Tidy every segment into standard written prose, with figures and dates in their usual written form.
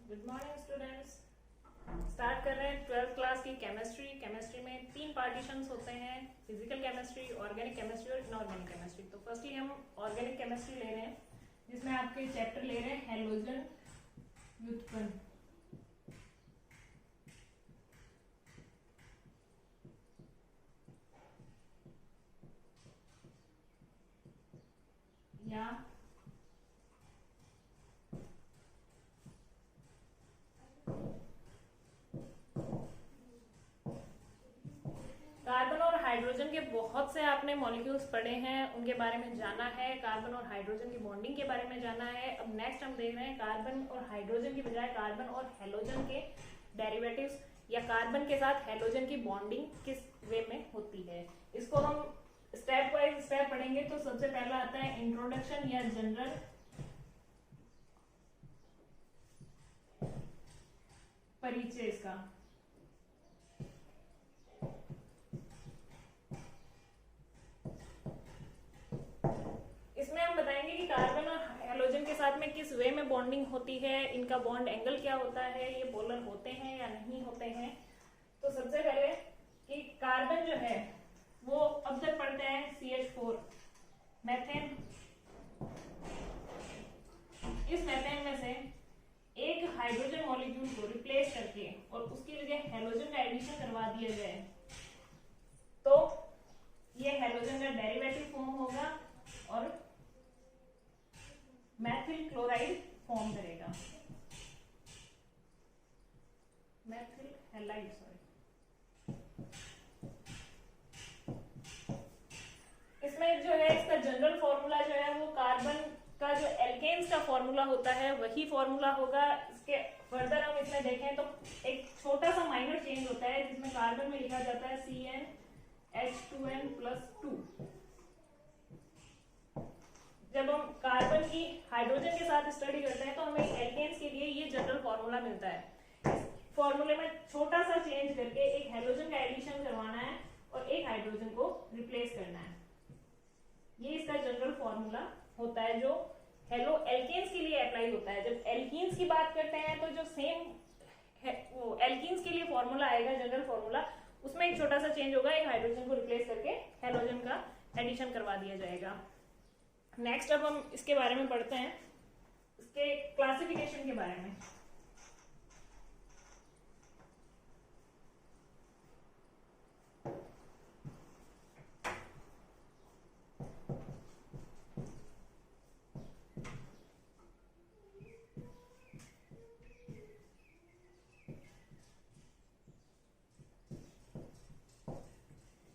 Good morning students. Start कर रहे हैं 12th क्लास की केमिस्ट्री। केमिस्ट्री में 3 पार्टीशंस होते हैं, फिजिकल केमिस्ट्री, ऑर्गेनिक केमिस्ट्री और इनऑर्गेनिक केमिस्ट्री। तो फर्स्टली हम ऑर्गेनिक केमिस्ट्री ले रहे हैं, जिसमें आपके चैप्टर ले रहे हैं हैलोजन व्युत्पन्न। या कार्बन और हाइड्रोजन के बहुत से आपने मॉलिक्यूल्स पढ़े हैं, उनके बारे में जाना है। कार्बन और हाइड्रोजन की बॉन्डिंग के बारे में जाना है। अब नेक्स्ट हम देख रहे हैं कार्बन और हाइड्रोजन की बजाय कार्बन और हेलोजन के डेरिवेटिव्स, या कार्बन के साथ हेलोजन की बॉन्डिंग किस वे में होती है। इसको हम स्टेप वाइज स्टेप पढ़ेंगे। तो सबसे पहला आता है इंट्रोडक्शन या जनरल परिचय इसका। इसमें हम बताएंगे कि कार्बन और हेलोजन के साथ में किस वे में बॉन्डिंग होती है, इनका बॉन्ड एंगल क्या होता है, ये पोलर होते हैं या नहीं होते हैं। तो सबसे पहले कि कार्बन जो है वो अब तक पढ़ते हैं CH4 मेथेन। इस मेथेन में से एक हाइड्रोजन मॉलिक्यूल को रिप्लेस करके और उसकी जगह हेलोजन का एडिशन करवा दिया जाए तो ये हेलोजन का डेरिवेटिव फॉर्म होगा और मैथिल क्लोराइड फॉर्म करेगा। मैथिल हैलाइड, इसमें जो है इसका जनरल फॉर्मूला जो है वो कार्बन का जो एल्केन्स का फॉर्मूला होता है वही फॉर्मूला होगा। इसके फर्दर हम इसमें देखें तो एक छोटा सा माइनर चेंज होता है, जिसमें कार्बन में लिखा जाता है CnH2n+2। जब हम कार्बन की हाइड्रोजन के साथ स्टडी करते हैं तो हमें एल्केन्स के लिए ये जनरल फॉर्मूला मिलता है। इस फॉर्मूले में छोटा सा चेंज करके एक हेलोजन का एडिशन करवाना है और एक हाइड्रोजन को रिप्लेस करना है। ये इसका जनरल फॉर्मूला होता है जो हेलो एल्केन्स के लिए अप्लाई होता है। जब एल्कीन्स की बात करते हैं तो जो सेम वो एल्कीन्स के लिए फॉर्मूला आएगा, जनरल फॉर्मूला, उसमें एक छोटा सा चेंज होगा, एक हाइड्रोजन को रिप्लेस करके हेलोजन का एडिशन करवा दिया जाएगा। नेक्स्ट अब हम इसके बारे में पढ़ते हैं, इसके क्लासिफिकेशन के बारे में।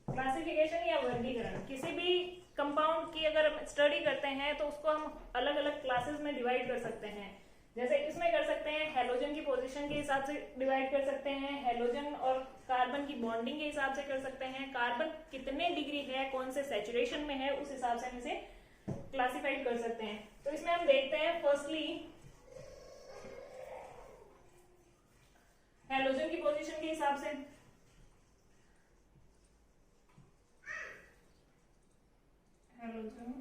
क्लासिफिकेशन या वर्गीकरण, किसी भी कंपाउंड की अगर हम स्टडी करते हैं तो उसको हम अलग अलग क्लासेस में डिवाइड कर सकते हैं। जैसे इसमें कर सकते हैं हेलोजन की पोजीशन के हिसाब से डिवाइड कर सकते हैं, हेलोजन और कार्बन की बॉन्डिंग के हिसाब से कर सकते हैं, कार्बन कितने डिग्री है, कौन से सैचुरेशन में है, उस हिसाब से हम इसे क्लासिफाइड कर सकते हैं। तो इसमें हम देखते हैं फर्स्टली हेलोजन की पोजीशन के हिसाब से हेलोजन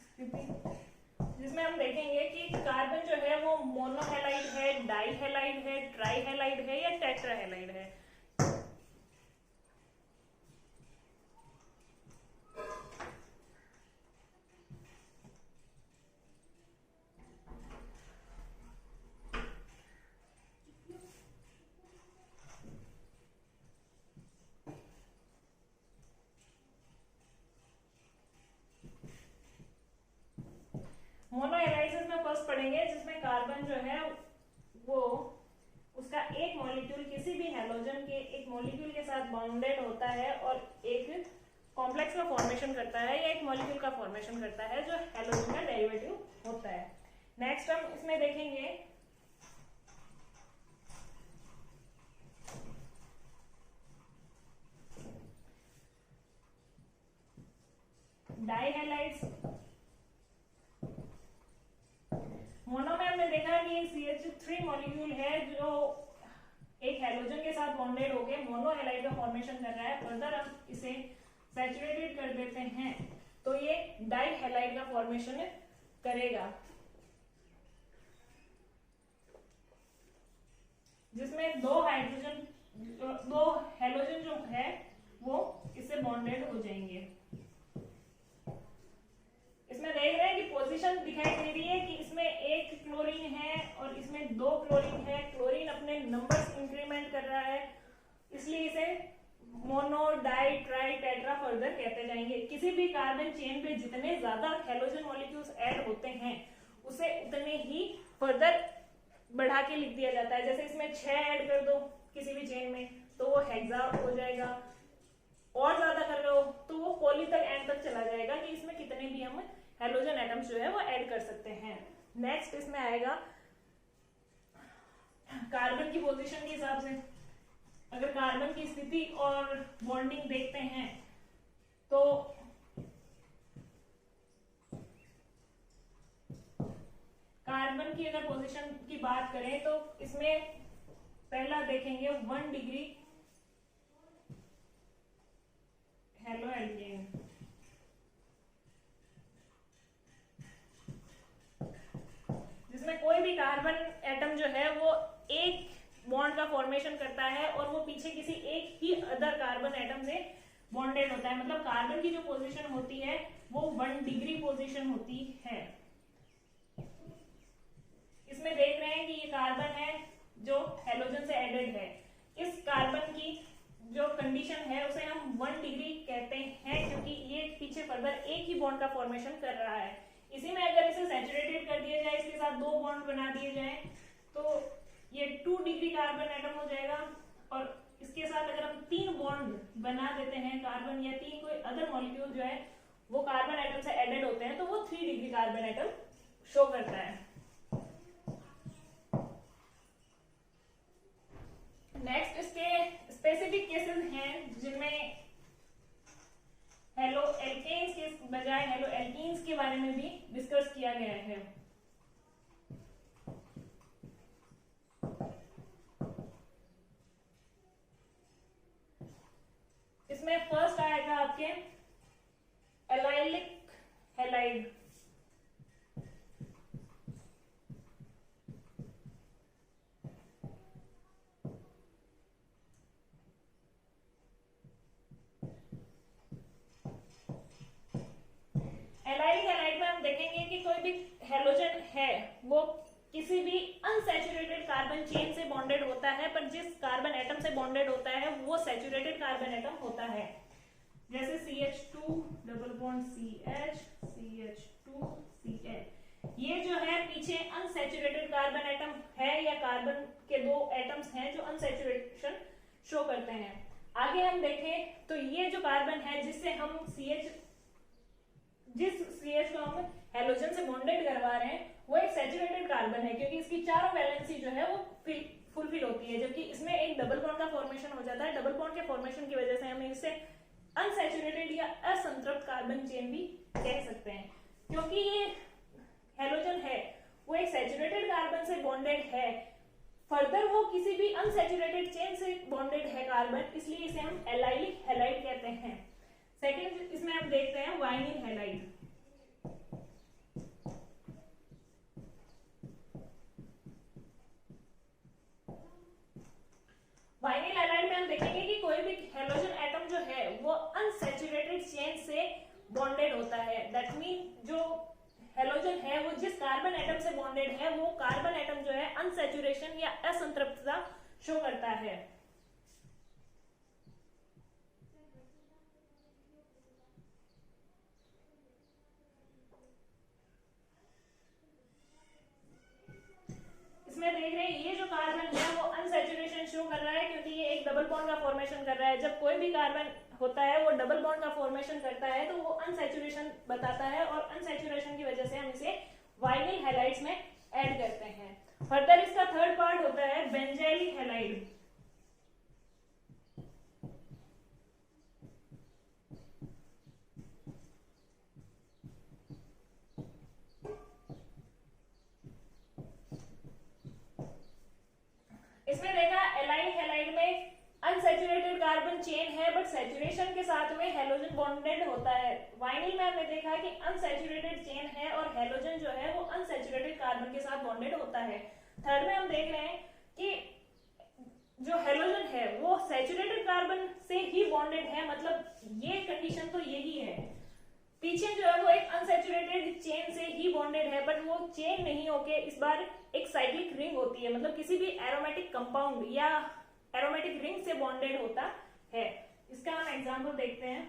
स्थिति, जिसमें हम देखेंगे कि कार्बन जो है वो मोनोहेलाइड है, डाईहेलाइड है, ट्राईहेलाइड है या टेट्राहेलाइड है। मोनोहेलाइसिस में फर्स्ट पढ़ेंगे, जिसमें कार्बन जो है वो उसका एक मॉलिक्यूल किसी भी हेलोजन के एक मॉलिक्यूल के साथ बॉन्डेड होता है और एक कॉम्प्लेक्स का फॉर्मेशन करता है या एक मॉलिक्यूल का फॉर्मेशन करता है जो हेलोजन का डेरिवेटिव होता है। नेक्स्ट हम इसमें देखेंगे डाईहेलाइड्स। मोनो में हमने देखा कि CH3 मॉलिक्यूल है जो एक हेलोजन के साथ बॉन्डेड होकर मोनोहेलाइड का फॉर्मेशन कर रहा है। फर्दर हम इसे सैचुरेटेड कर देते हैं तो ये डाई हैलाइड का फॉर्मेशन करेगा, जिसमें दो हेलोजन जो है वो इससे बॉन्डेड हो जाएंगे। इसमें देख रहे हैं कि पोजीशन दिखाई दे रही है कि इसमें एक क्लोरीन है और इसमें दो क्लोरीन है। क्लोरीन अपने नंबर्स इंक्रीमेंट कर रहा है, इसलिए इसे mono, di, tri, tetra further कहते जाएंगे। किसी भी कार्बन चेन पे जितने ज्यादा हेलोजन मॉलिक्यूल्स ऐड होते हैं उसे उतने ही फर्दर बढ़ा के लिख दिया जाता है। जैसे इसमें 6 ऐड कर दो किसी भी चेन में तो वो हेक्सा हो जाएगा, और ज्यादा कर रहे हो तो वो पॉली तक एंड तक चला जाएगा कि इसमें कितने भी हम हेलोजन एटम्स जो है वो ऐड कर सकते हैं। नेक्स्ट इसमें आएगा कार्बन की पोजीशन के हिसाब से। अगर कार्बन की स्थिति और बॉन्डिंग देखते हैं तो कार्बन की अगर पोजीशन की बात करें तो इसमें पहला देखेंगे 1 डिग्री हेलो एल्केन, जिसमें कोई भी कार्बन एटम जो है वो एक बॉन्ड का फॉर्मेशन करता है और वो पीछे किसी एक ही अदर कार्बन एटम से बॉन्डेड होता है। मतलब कार्बन की जो पोजीशन होती है वो 1 डिग्री पोजीशन होती है। इसमें देख रहे हैं कि ये कार्बन है जो हेलोजन से एडेड है। इस कार्बन की जो कंडीशन है उसे हम 1 डिग्री कहते हैं, क्योंकि ये पीछे फर्दर एक ही बॉन्ड का फॉर्मेशन कर रहा है। इसी में अगर इसे सैचुरेटेड कर दिया जाए, इसके साथ 2 बॉन्ड बना दिए जाए तो ये 2 डिग्री कार्बन एटम हो जाएगा, और इसके साथ अगर हम 3 बॉन्ड बना देते हैं कार्बन या 3 कोई अदर मॉलिक्यूल जो है वो कार्बन एटम से एडेड होते हैं तो वो 3 डिग्री कार्बन एटम शो करता है। नेक्स्ट इसके स्पेसिफिक केसेस हैं जिनमें हेलो एल्केन्स के बजाय हेलो एल्कीन्स के बारे में भी डिस्कस किया गया है। इसमें फर्स्ट आएगा आपके एलाइलिक हैलाइड। एलाइलिक हैलाइड में हम देखेंगे कि कोई भी हेलोजन है वो किसी भी अनसैचुरेटेड कार्बन चेन से बॉन्डेड होता है, पर जिस कार्बन एटम से बॉन्डेड होता है वो सैचुरेटेड कार्बन एटम होता है। जैसे CH2 double bond CH, CH2 CH, ये जो है पीछे अनसैचुरेटेड कार्बन एटम है या कार्बन के 2 एटम्स हैं जो अनसैचुरेशन शो करते हैं। आगे हम देखें तो ये जो कार्बन है जिससे हम जिस CH को हम हेलोजन से बॉन्डेड करवा रहे हैं वो एक सैचुरेटेड कार्बन है, क्योंकि इसकी चारों वैलेंसी जो है वो फुलफिल होती है, जबकि इसमें एक डबल बॉन्ड का फॉर्मेशन हो जाता है। डबल बॉन्ड के फॉर्मेशन की वजह से हम इसे अनसैचुरेटेड या असंतृप्त कार्बन चेन भी कह सकते हैं। क्योंकि ये हेलोजन है वो एक सैचुरेटेड कार्बन से बॉन्डेड है, फर्दर वो किसी भी अनसैचुरेटेड चेन से बॉन्डेड है कार्बन, इसलिए इसे हम एलाइलिक हैलाइड कहते हैं। सेकेंड इसमें हम देखते हैं वाइनिल हैलाइड। वाइनिल हैलाइड में हम देखेंगे कि कोई भी हेलोजन एटम जो है वो अनसैचुरेटेड चेन से बॉन्डेड होता है। दैट मीन जो हेलोजन है वो जिस कार्बन एटम से बॉन्डेड है वो कार्बन एटम जो है अनसैचुरेशन या असंतृप्तता शो करता है। इसमें देख रहे हैं ये जो कार्बन है वो अनसैचुरेशन शो कर रहा है, क्योंकि ये एक डबल बॉन्ड का फॉर्मेशन कर रहा है। जब कोई भी कार्बन होता है वो डबल बॉन्ड का फॉर्मेशन करता है तो वो अनसैचुरेशन बताता है, और अनसैचुरेशन की वजह से हम इसे वाइनिल हैलाइड्स में ऐड करते हैं। फर्दर इसका थर्ड पार्ट होता है बेंजाइलिक हैलाइड। इसमें देखा एलाइलिक हैलाइड में अनसैचुरेटेड कार्बन चेन है बट बट सैचुरेशन के साथ में हेलोजन बॉन्डेड होता है। वाइनिल में हमने देखा है कि अनसैचुरेटेड चेन है और हेलोजन जो है वो अनसैचुरेटेड कार्बन के साथ बॉन्डेड होता है। थर्ड में हम देख रहे हैं कि जो हेलोजन है वो सैचुरेटेड कार्बन से ही बॉन्डेड है, मतलब ये कंडीशन तो यही है। पीछे जो है वो एक अनसैचुरेटेड चेन से ही बॉन्डेड है, बट वो चेन नहीं होके इस बार एक साइक्लिक रिंग होती है, मतलब किसी भी एरोमेटिक कंपाउंड या एरोमेटिक रिंग से बॉन्डेड होता है। इसका हम एग्जांपल देखते हैं।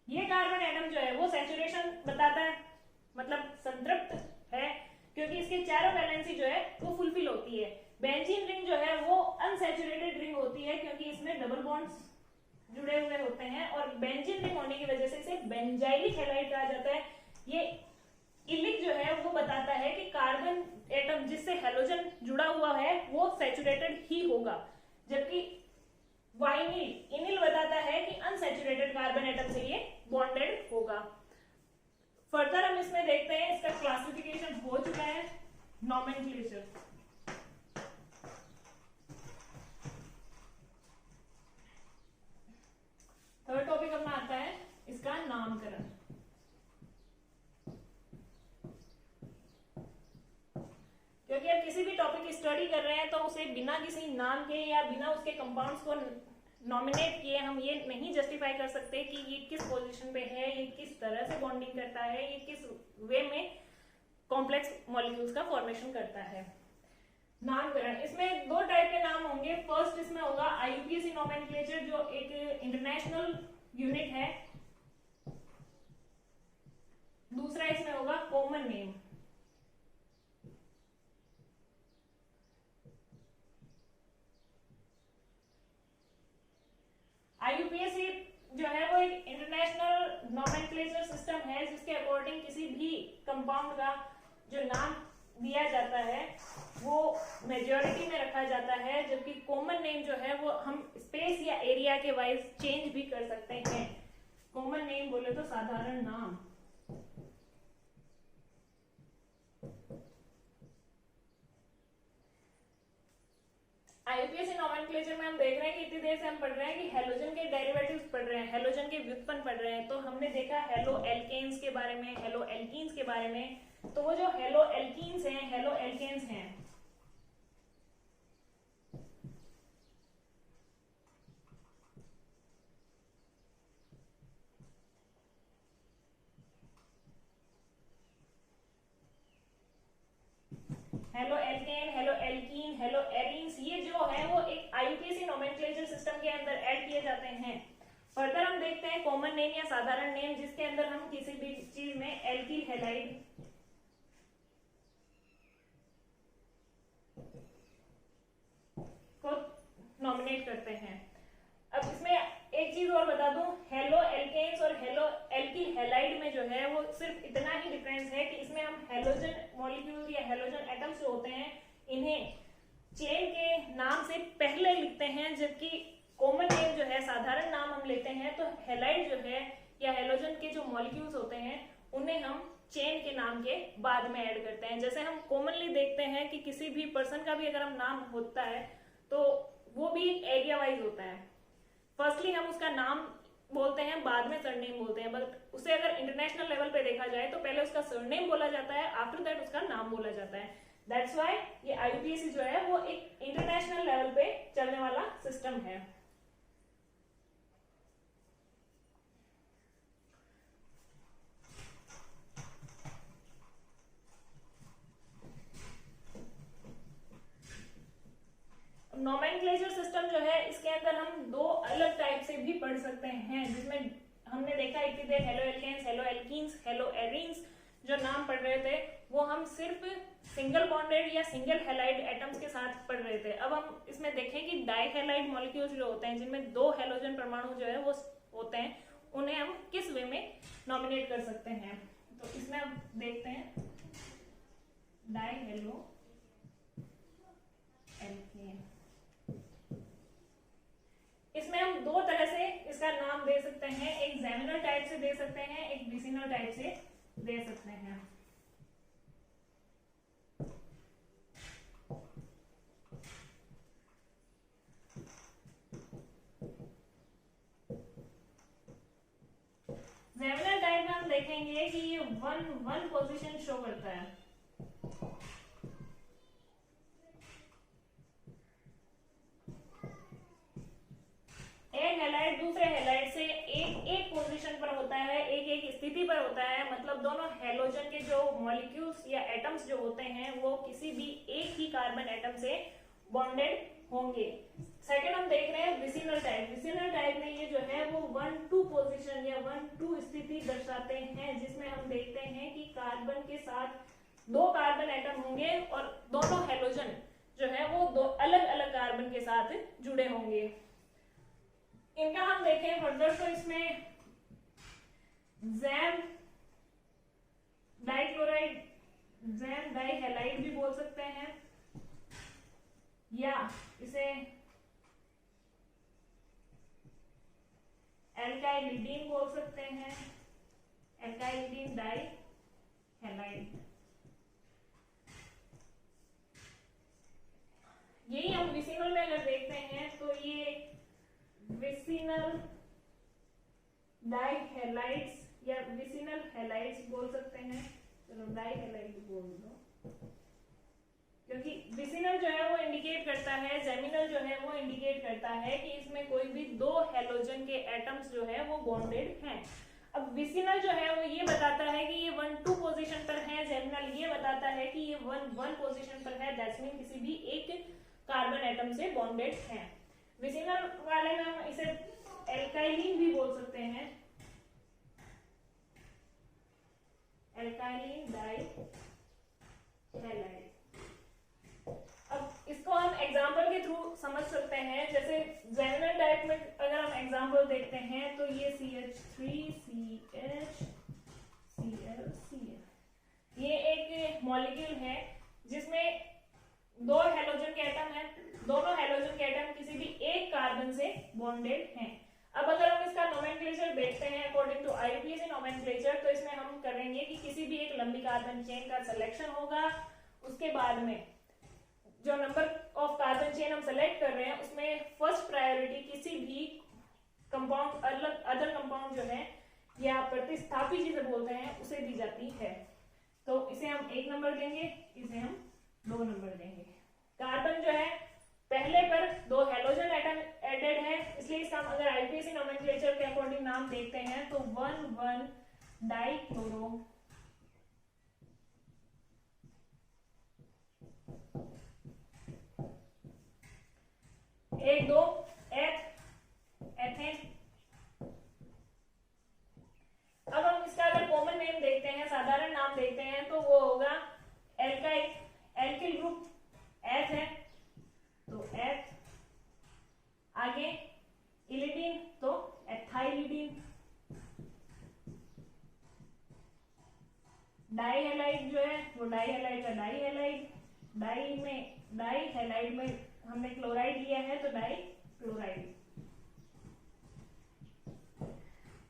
ये कार्बन एटम जो है वो सैचुरेशन बताता है, मतलब संतृप्त है, क्योंकि इसके चारों वैलेंसी जो है वो फुलफिल होती है। बेंजीन रिंग जो है वो अनसैचुरेटेड रिंग होती है, क्योंकि इसमें डबल बॉन्ड्स जुड़े हुए होते हैं और बेंजीन रिंग होने की वजह से इसे बेंजाइलिक हैलाइड कहा जाता है। ये इलिक जो है वो बताता है कि कार्बन एटम जिससे हेलोजन जुड़ा हुआ है वो सैचुरेटेड ही होगा, जबकि वाइनिल इनिल बताता है कि अनसैचुरेटेड कार्बन एटम से ये बॉन्डेड होगा। फर्दर हम इसमें देखते हैं, इसका क्लासिफिकेशन हो चुका है, नॉमेनक्लेचर। थर्ड टॉपिक अपना आता है इसका नामकरण। क्योंकि आप किसी भी टॉपिक की स्टडी कर रहे हैं तो उसे बिना किसी नाम के या बिना उसके कंपाउंड्स को नॉमिनेट किए हम ये नहीं जस्टिफाई कर सकते कि ये किस पोजीशन पे है, ये किस तरह से बॉन्डिंग करता है, ये किस वे में कॉम्प्लेक्स मॉलिक्यूल्स का फॉर्मेशन करता है। नामकरण, इसमें दो टाइप के नाम होंगे। फर्स्ट इसमें होगा IUPAC नॉमेनक्लेचर, जो एक इंटरनेशनल यूनिट है। दूसरा इसमें होगा कॉमन नेम। IUPAC जो है वो एक इंटरनेशनल नॉमेनक्लेचर सिस्टम है, जिसके अकॉर्डिंग किसी भी कंपाउंड का जो नाम दिया जाता है वो मेजॉरिटी में रखा जाता है, जबकि कॉमन नेम जो है वो हम स्पेस या एरिया के वाइज चेंज भी कर सकते हैं। कॉमन नेम बोले तो साधारण नाम। IUPAC नॉमेनक्लेचर में हम देख रहे हैं कि इतनी देर से हम पढ़ रहे हैं कि हेलोजन के डेरिवेटिव्स पढ़ रहे हैं, हेलोजन के व्युत्पन्न पढ़ रहे हैं। तो हमने देखा हेलो एल्केन्स के बारे में, हेलो एल्कीन्स के बारे में। तो वो जो हेलो एल्कीन्स हैं, हेलो एल्केन्स हैं, halo alkane, hello alkene, hello arenes, ये जो है वो एक IUPAC नॉमेनक्लेचर सिस्टम के अंदर ऐड किए जाते हैं। फर्दर हम देखते हैं कॉमन नेम या साधारण नेम, जिसके अंदर हम किसी भी चीज में एल्किल हैलाइड को नॉमिनेट करते हैं। अब इसमें एक चीज और बता दूं, हेलो एल्केन्स और हेलो एल्किल हैलाइड में जो है वो सिर्फ इतना ही डिफरेंस है कि इसमें हम हेलोजन मॉलिक्यूल या हेलोजन एटम्स जो होते हैं इन्हें चेन के नाम से पहले लिखते हैं, जबकि कॉमन नेम जो है, साधारण नाम हम लेते हैं तो हैलाइड जो है या हेलोजन के जो मॉलिक्यूल्स होते हैं उन्हें हम चेन के नाम के बाद में ऐड करते हैं। जैसे हम कॉमनली देखते हैं कि किसी भी पर्सन का भी अगर हम नाम होता है तो वो भी एरिया वाइज होता है। फर्स्टली हम उसका नाम बोलते हैं, बाद में सरनेम बोलते हैं, बट उसे अगर इंटरनेशनल लेवल पे देखा जाए तो पहले उसका सरनेम बोला जाता है, आफ्टर दैट उसका नाम बोला जाता है। दैट्स व्हाई ये IUPAC जो है वो एक इंटरनेशनल लेवल पे चलने वाला सिस्टम है। नॉमेनक्लेचर सिस्टम जो है इसके अंदर हम दो अलग टाइप से भी पढ़ सकते हैं, जिसमें हमने देखा इतनी देर haloalkanes, haloalkenes, haloarenes जो नाम पढ़ रहे थे वो हम सिर्फ सिंगल बॉन्डेड या सिंगल हैलाइड एटम्स के साथ पढ़ रहे थे। अब हम इसमें देखें कि डाई हैलाइड मॉलिक्यूल्स जो होते हैं, जिनमें दो हेलोजन परमाणु जो है वो होते हैं, उन्हें हम किस वे में नॉमिनेट कर सकते हैं। तो इसमें अब देखते हैं डाई हेलो एल्केन। इसमें हम दो तरह से इसका नाम दे सकते हैं, एक जेमिनल टाइप से दे सकते हैं, एक विसिनल टाइप से दे सकते हैं। देखेंगे कि ये 1 पोजीशन शो करता है। एक हैलाइड दूसरे हैलाइड से एक पोजीशन पर होता है, एक स्थिति पर होता है, मतलब दोनों हैलोजन के जो मॉलिक्यूल्स या एटम्स जो होते हैं वो किसी भी एक ही कार्बन एटम से बॉन्डेड होंगे। सेकंड हम देख रहे हैं विसिनल टाइप। विसिनल टाइप में ये जो है वो 1-2 पोजीशन या 1-2 स्थिति दर्शाते हैं, जिसमें हम देखते हैं कि कार्बन के साथ 2 कार्बन एटम होंगे और दोनों हैलोजन जो है वो 2 अलग अलग कार्बन के साथ जुड़े होंगे। इनका हम देखें फर्दर तो इसमें जैम डाइक्लोराइड, जैम डाइहैलाइड भी बोल सकते हैं, या इसे एल्काइलिडीन बोल सकते हैं, एल्काइलिडीन डाइहैलाइड। यही हम विसिनल में अगर देखते हैं तो ये विसिनल डाइहैलाइड्स या विसिनल हैलाइड्स बोल सकते हैं। चलो डाइहैलाइड बोल दो, क्योंकि विसिनल जो है वो इंडिकेट करता है, जेमिनल जो है वो इंडिकेट करता है कि इसमें कोई भी 2 हैलोजन के एटम्स जो है वो बॉन्डेड हैं। अब विसिनल जो है वो ये बताता है कि ये 1-2 पोजीशन पर है, जेमिनल ये बताता है कि ये 1-1 पोजीशन पर है, दैट्स मीन किसी भी एक कार्बन एटम से बॉन्डेड है। विसिनल वाले में हम इसे एल्काइलिन भी बोल सकते हैं, एल्काइलिन डाइहैलाइड। अब इसको हम एग्जांपल के थ्रू समझ सकते हैं। जैसे जेमिनल टाइप में अगर हम एग्जांपल देखते हैं तो ये CH3CHClCl, ये एक मॉलिक्यूल है जिसमें 2 हैलोजन के एटम हैं, दोनों हैलोजन के एटम किसी भी एक कार्बन से बॉन्डेड हैं। अब अगर हम इसका नोमेनक्लेचर देखते हैं अकॉर्डिंग टू IUPAC नोमेनक्लेचर, तो इसमें हम करेंगे कि किसी भी एक लंबी कार्बन चेन का सिलेक्शन होगा, उसके बाद में जो नंबर ऑफ कार्बन चेन हम सेलेक्ट कर रहे हैं उसमें फर्स्ट प्रायोरिटी किसी भी कंपाउंड अदर कंपाउंड जो है या प्रतिस्थापी जिसे बोलते हैं उसे दी जाती है। तो इसे हम 1 नंबर देंगे, इसे हम 2 नंबर देंगे। कार्बन जो है पहले पर 2 हैलोजन एटम एडेड है, इसलिए इसका अगर IUPAC नोमेनक्लेचर के अकॉर्डिंग नाम देखते हैं तो 1,1 डाइक्लोरो, 1,2 एथेन। अब हम इसका अगर कॉमन नेम देखते हैं, साधारण नाम देखते हैं तो वो होगा एल्काइल, एल्किल ग्रुप एथ है तो एथ, आगे इलिडीन तो एथाइलिडीन, डाइहैलाइड जो है वो डाइहैलाइड का डाइहैलाइड, डाइहैलाइड में हमने क्लोराइड लिया है तो डाइक्लोराइड।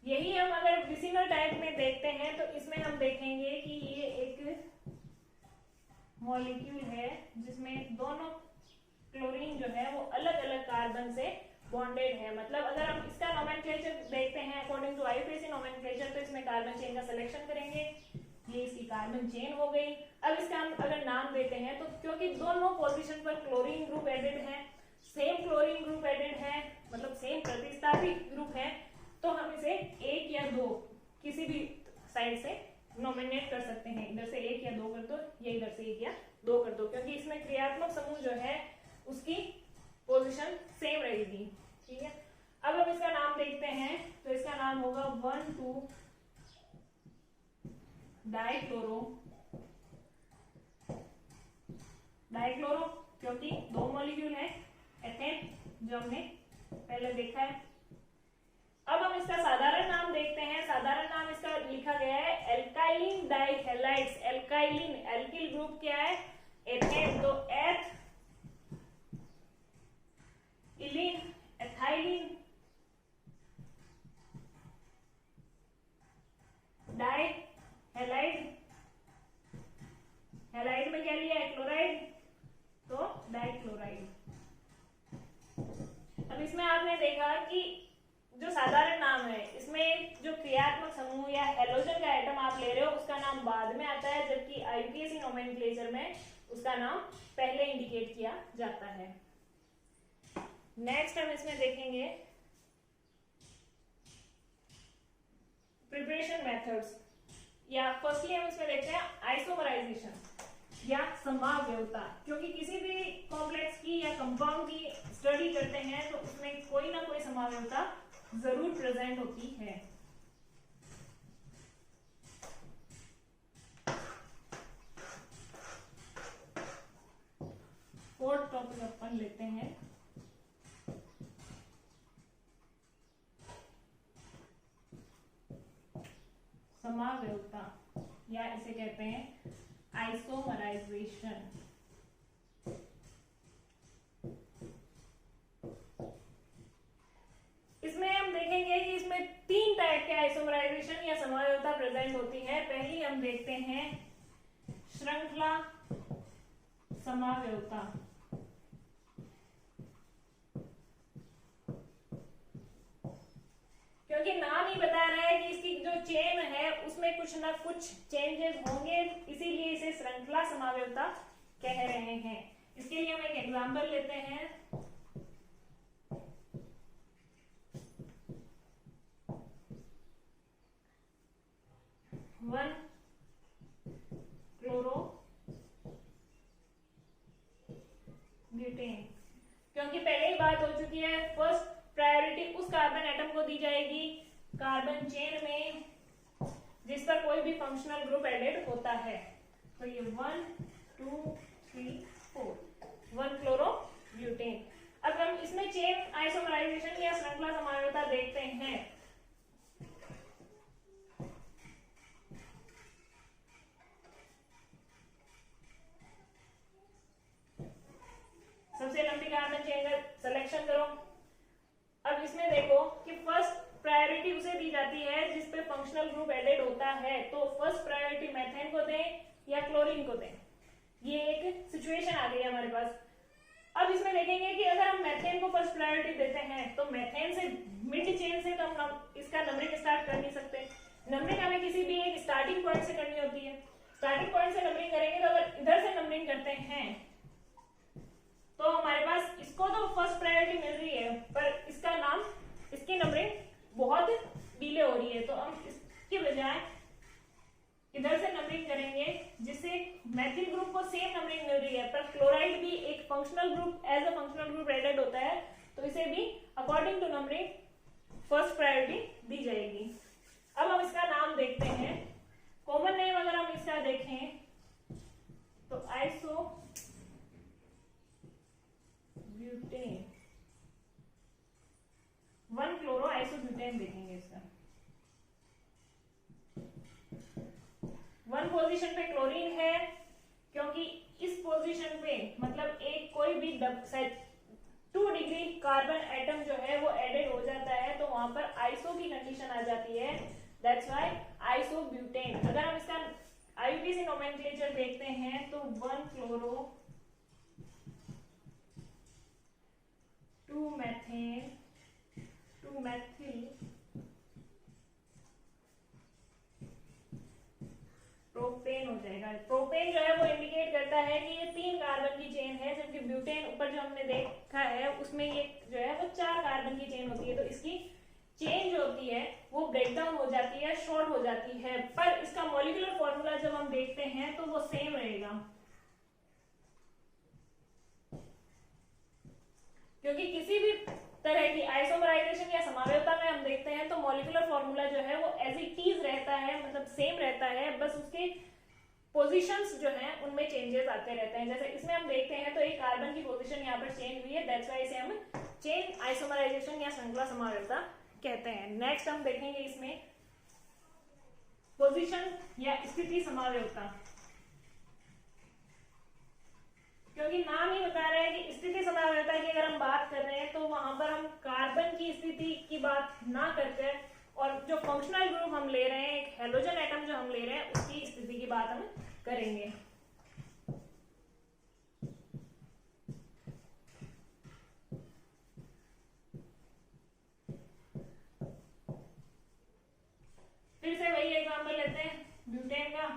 यही हम अगर विसिनल टाइप में देखते हैं तो इसमें हम देखेंगे कि ये एक मॉलिक्यूल है जिसमें दोनों क्लोरीन जो है वो अलग अलग कार्बन से बॉन्डेड है। मतलब अगर हम इसका नोमेनक्लेचर देखते हैं अकॉर्डिंग टू IUPAC नोमेनक्लेचर तो इसमें कार्बन चेन का सिलेक्शन करेंगे, ये इसकी कार्बन चेन हो गई। अब इसका हम अगर नाम देते हैं तो क्योंकि दोनों पोजीशन पर क्लोरीन ग्रुप एडेड है, सेम क्लोरीन ग्रुप एडेड है, मतलब सेम प्रतिस्थापी ग्रुप है, तो हम इसे 1 या 2 किसी भी साइड से नॉमिनेट कर सकते हैं। इधर से 1 या 2 कर दो, या इधर से 1 या 2 कर दो, क्योंकि इसमें क्रियात्मक समूह जो है उसकी पोजीशन सेम रहेगी। ठीक है, अब हम इसका नाम देखते हैं तो इसका नाम होगा 1,2 डाइक्लोरो, डाइक्लोरो क्योंकि 2 मॉलिक्यूल है एथेन जो हमने पहले देखा है। अब हम इसका साधारण नाम देखते हैं। साधारण नाम इसका लिखा गया है एल्काइलिन डाइहैलाइड्स। एल्काइलिन एल्किल ग्रुप क्या है एथेन, तो एथ, इलिन, एथाइलिन, डाइहैलाइड, हैलाइड में क्या लिया है क्लोराइड तो डाइक्लोराइड। अब इसमें आपने देखा कि जो साधारण नाम है इसमें जो क्रियात्मक समूह या हैलोजन का एटम नाम पहले इंडिकेट किया जाता है। नेक्स्ट हम इसमें देखेंगे प्रिपरेशन मेथड्स, या फर्स्टली हम इसमें देखते हैं आइसोमराइजेशन या समावयवता। क्योंकि किसी भी कॉम्प्लेक्स की या कंपाउंड की स्टडी करते हैं तो उसमें कोई ना कोई समावयवता जरूर प्रेजेंट होती है। फोर्थ टॉपिक अपन लेते हैं समावयवता, या इसे कहते हैं आइसोमराइजेशन। इसमें हम देखेंगे कि इसमें 3 टाइप के आइसोमराइजेशन या समावयवता प्रेजेंट होती है। पहली हम देखते हैं श्रृंखला समावयवता। क्योंकि नाम ही बता रहा है कि इसकी जो चेन है उसमें कुछ ना कुछ चेंजेस होंगे, इसीलिए इसे श्रृंखला समावयवता कह रहे हैं। इसके लिए हम एक एग्जांपल लेते हैं। वन क्लोरो ब्यूटेन, क्योंकि पहले ही बात हो चुकी है, फर्स्ट प्रायोरिटी उस कार्बन एटम को दी जाएगी कार्बन चेन में जिस पर कोई भी फंक्शनल ग्रुप एडेड होता है। तो ये 1 2 3 4 1 क्लोरो ब्यूटेन। अब हम इसमें चेन आइसोमराइजेशन या श्रृंखला समावयवता देखते हैं। सबसे लंबी कार्बन चेन का सिलेक्शन करो। अब इसमें देखो कि फर्स्ट प्रायोरिटी उसे दी जाती है जिस पे फंक्शनल ग्रुप एडेड होता है, तो फर्स्ट प्रायोरिटी मेथेन को दें या क्लोरीन को दें। ये एक सिचुएशन आ गई हमारे पास। अब इसमें देखेंगे कि अगर हम मेथेन को फर्स्ट प्रायोरिटी देते हैं तो मेथेन से मिड चेन से तो हम इसका नंबरिंग स्टार्ट कर नहीं सकते। नंबरिंग हमें किसी भी एक स्टार्टिंग पॉइंट से करनी होती है। स्टार्टिंग पॉइंट से नंबरिंग करेंगे तो अगर इधर से नंबरिंग करते हैं तो हमारे पास इसको तो फर्स्ट प्रायोरिटी मिल रही है, पर इसका नाम, इसकी नंबरिंग बहुत डिले हो रही है, तो हम इसके बजाय इधर से नंबरिंग करेंगे जिससे मेथिल ग्रुप को सेम नंबरिंग मिल रही है, पर क्लोराइड भी एक functional group as a functional group added होता है, तो इसे भी according to numbering first priority दी जाएगी। अब हम इसका नाम देखते हैं। कॉमन नेम अगर हम इसका देखें तो आइसो ब्यूटेन, 1 क्लोरो आइसोब्यूटेन देखेंगे इसका। 1 पोजीशन पे क्लोरीन है, क्योंकि इस पोजीशन पे मतलब एक कोई भी 2 डिग्री कार्बन एटम जो है वो एडेड हो जाता है, तो वहां पर आइसो की कंडीशन आ जाती है, दैट्स व्हाई आइसोब्यूटेन। अगर हम इसका आईयूपीएसी नोमेनक्लेचर देखते हैं तो 1 क्लोरो 2 मेथेन 2 मेथिल प्रोपेन हो जाएगा। प्रोपेन जो है वो इंडिकेट करता है कि ये 3 कार्बन की चेन है, जबकि ब्यूटेन ऊपर जो हमने देखा है उसमें ये जो है वो 4 कार्बन की चेन होती है, तो इसकी चेन जो होती है वो ब्रेक डाउन हो जाती है, शॉर्ट हो जाती है, पर इसका मॉलिक्यूलर फॉर्मूला जब हम देखते हैं तो वो सेम रहेगा, क्योंकि किसी भी तरह की आइसोमराइजेशन या समावयवता में हम देखते हैं तो मॉलिक्यूलर फॉर्मूला जो है वो एज इट इज रहता है, मतलब सेम रहता है, बस उसके पोजीशंस जो हैं उनमें चेंजेस आते रहते हैं। जैसे इसमें हम देखते हैं तो एक कार्बन की पोजीशन यहाँ पर चेंज हुई है, दैट्स व्हाई इसे हम चेन आइसोमराइजेशन या श्रृंखला समावयवता कहते हैं। नेक्स्ट हम देखेंगे इसमें पोजीशन या स्थिति समावयवता, क्योंकि नाम ही बता रहा है कि स्थिति समावयवता की अगर हम बात कर रहे हैं तो वहां पर हम कार्बन की स्थिति की बात ना करके और जो फंक्शनल ग्रुप हम ले रहे हैं, एक हेलोजन एटम जो हम ले रहे हैं उसकी स्थिति की बात हम करेंगे। फिर से वही एग्जांपल लेते हैं ब्यूटेन का।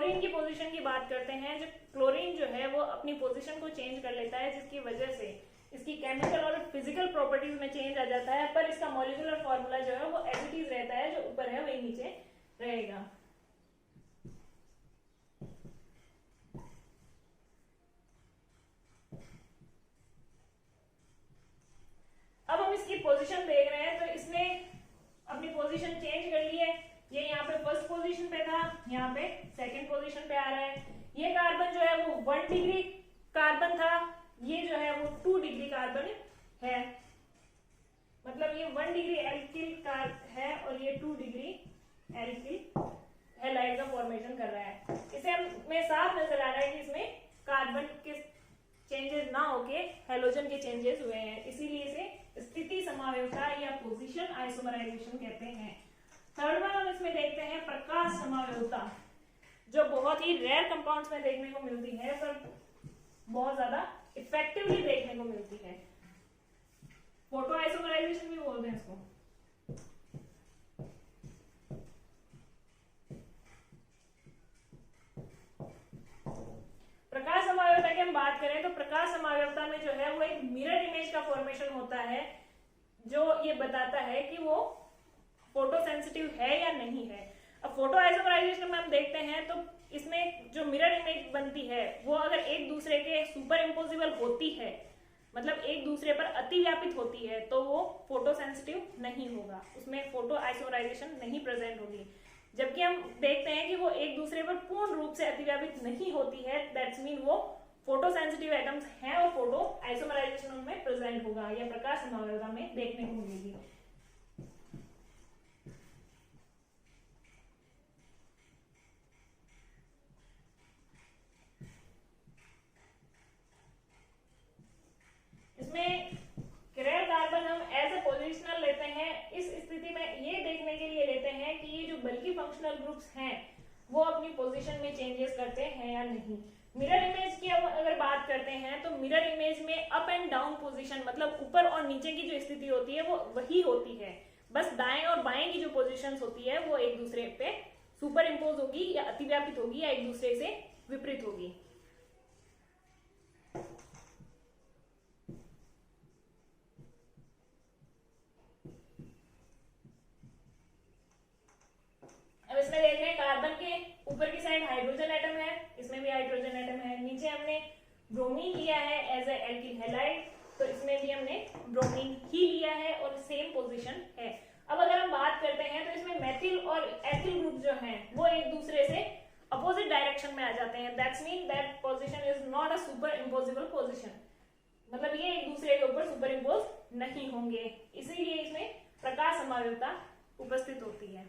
क्लोरीन की पोजीशन की बात करते हैं, जो क्लोरीन जो है वो अपनी पोजीशन को चेंज कर लेता है, जिसकी वजह से इसकी केमिकल और फिजिकल प्रॉपर्टीज में चेंज आ जाता है, पर इसका मॉलिक्यूलर फॉर्मूला जो है वो एज इट इज रहता है, जो ऊपर है वही नीचे रहेगा। अब हम इसकी पोजीशन देख रहे हैं, तो इसने अपनी पोजीशन चेंज कर ली है। ये यहाँ पे फर्स्ट पोजीशन पे था, यहाँ पे सेकंड पोजीशन पे आ रहा है। ये कार्बन जो है वो 1 डिग्री कार्बन था, ये जो है वो 2 डिग्री कार्बन है, मतलब ये 1 डिग्री एल्किल है और ये 2 डिग्री एल्किल हैलाइड का फॉर्मेशन कर रहा है। इसे हमें साफ नजर आ रहा है कि इसमें कार्बन के चेंजेस ना होके हैलोजन के चेंजेस हुए हैं, इसीलिए इसे स्थिति समावयवता या पोजीशन आइसोमराइजेशन कहते हैं। थर्ड वन हम इसमें देखते हैं प्रकाश समावयवता, जो बहुत ही रेयर कंपाउंड्स में देखने को मिलती है, पर बहुत ज्यादा इफेक्टिवली देखने को मिलती है। फोटो आइसोमराइजेशन भी बोलते हैं इसको। प्रकाश समावयवता की हम बात करें तो प्रकाश समावयवता में जो है वो एक मिरर इमेज का फॉर्मेशन होता है, जो ये बताता है कि वो फोटो सेंसिटिव है या नहीं है। अब फोटो आइसोमराइजेशन में हम देखते हैं तो इसमें जो मिरर इमेज बनती है वो अगर एक दूसरे के सुपर इम्पोजिबल होती है, मतलब एक दूसरे पर अतिव्यापित होती है, तो वो फोटो सेंसिटिव नहीं होगा, उसमें फोटो आइसोमराइजेशन नहीं प्रेजेंट होगी। जबकि हम देखते हैं कि वो एक दूसरे पर पूर्ण रूप से अतिव्यापित नहीं होती है, दैट्स मीन वो फोटो सेंसिटिव एटम्स हैं और फोटो आइसोमराइजेशन उनमें प्रेजेंट होगा या प्रकाश समावयवता में देखने को मिलेगी। इसमें रेयर कार्बन हम एज ए पोजिशनल लेते हैं। इस स्थिति में ये देखने के लिए लेते हैं कि ये जो बल्कि फंक्शनल ग्रुप्स हैं वो अपनी पोजीशन में चेंजेस करते हैं या नहीं। मिरर इमेज की हम अगर बात करते हैं तो मिरर इमेज में अप एंड डाउन पोजीशन, मतलब ऊपर और नीचे की जो स्थिति होती है वो वही होती है, बस दाएं और बाएं की जो पोजीशंस होती है वो एक दूसरे पे सुपर इम्पोज होगी या अतिव्यापित होगी या एक दूसरे से विपरीत होगी। अब इसमें देख रहे हैं कार्बन के ऊपर की साइड हाइड्रोजन एटम है, इसमें भी हाइड्रोजन एटम है, नीचे हमने ब्रोमीन लिया है एज ए एल्किल हैलाइड, तो इसमें भी हमने ब्रोमीन ही लिया है और सेम पोजीशन है। अब अगर हम बात करते हैं तो इसमें मेथिल और एथिल ग्रुप जो हैं वो एक दूसरे से अपोजिट डायरेक्शन में आ जाते हैं, that's mean that position is not a super imposable position, मतलब ये एक दूसरे के ऊपर सुपर इम्पोज नहीं होंगे, इसीलिए इसमें प्रकाश समावयवता उपस्थित होती है।